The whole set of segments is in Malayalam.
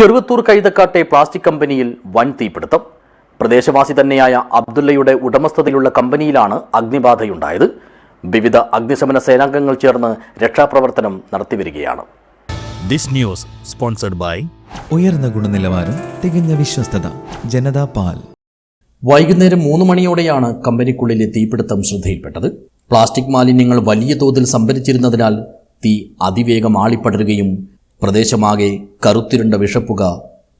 ചെറുവത്തൂർ കൈതക്കാട്ടെ പ്ലാസ്റ്റിക് കമ്പനിയിൽ വൻ തീപിടുത്തം. പ്രദേശവാസി തന്നെയായ അബ്ദുള്ളയുടെ ഉടമസ്ഥതയിലുള്ള കമ്പനിയിലാണ് അഗ്നിബാധയുണ്ടായത്. വിവിധ അഗ്നിശമന സേനാംഗങ്ങൾ ചേർന്ന് രക്ഷാപ്രവർത്തനം നടത്തിവരികയാണ്. This news sponsored by ഉയർന്ന ഗുണനിലവാരം, തികഞ്ഞ വിശ്വസ്തത, ജനതാ പാൽ. വൈകുന്നേരം 3 മണിയോടെയാണ് കമ്പനിക്കുള്ളിലെ തീപിടുത്തം ശ്രദ്ധയിൽപ്പെട്ടത്. പ്ലാസ്റ്റിക് മാലിന്യങ്ങൾ വലിയ തോതിൽ സംഭരിച്ചിരുന്നതിനാൽ തീ അതിവേഗം ആളിപ്പടരുകയും പ്രദേശമാകെ കറുത്തിരുണ്ട വിഷപ്പുക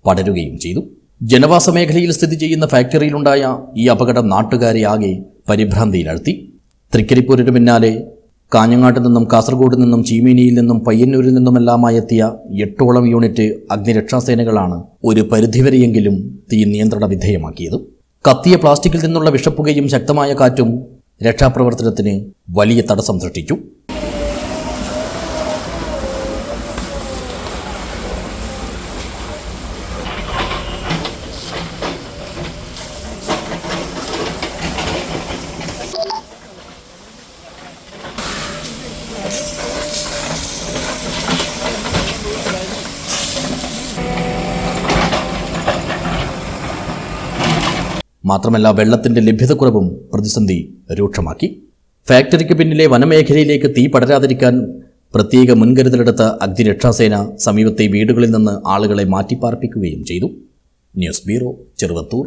പടരുകയും ചെയ്തു. ജനവാസ മേഖലയിൽ സ്ഥിതി ചെയ്യുന്ന ഫാക്ടറിയിലുണ്ടായ ഈ അപകടം നാട്ടുകാരെ ആകെ പരിഭ്രാന്തിയിലാഴ്ത്തി. തൃക്കരിപ്പൂരിന് പിന്നാലെ കാഞ്ഞങ്ങാട്ട് നിന്നും കാസർഗോഡ് നിന്നും ചീമേനിയിൽ നിന്നും പയ്യന്നൂരിൽ നിന്നുമെല്ലാമായി എത്തിയ 8ഓളം യൂണിറ്റ് അഗ്നിരക്ഷാസേനകളാണ് ഒരു പരിധിവരെയെങ്കിലും തീ നിയന്ത്രണ വിധേയമാക്കിയത്. കത്തിയ പ്ലാസ്റ്റിക്കിൽ നിന്നുള്ള വിഷപ്പുകയും ശക്തമായ കാറ്റും രക്ഷാപ്രവർത്തനത്തിന് വലിയ തടസ്സം സൃഷ്ടിച്ചു. മാത്രമല്ല, വെള്ളത്തിന്റെ ലഭ്യതക്കുറവും പ്രതിസന്ധി രൂക്ഷമാക്കി. ഫാക്ടറിക്ക് പിന്നിലെ വനമേഖലയിലേക്ക് തീ പടരാതിരിക്കാൻ പ്രത്യേക മുൻകരുതലെടുത്ത അഗ്നിരക്ഷാസേന സമീപത്തെ വീടുകളിൽ നിന്ന് ആളുകളെ മാറ്റിപ്പാർപ്പിക്കുകയും ചെയ്തു. News bureau, Cheruvathur.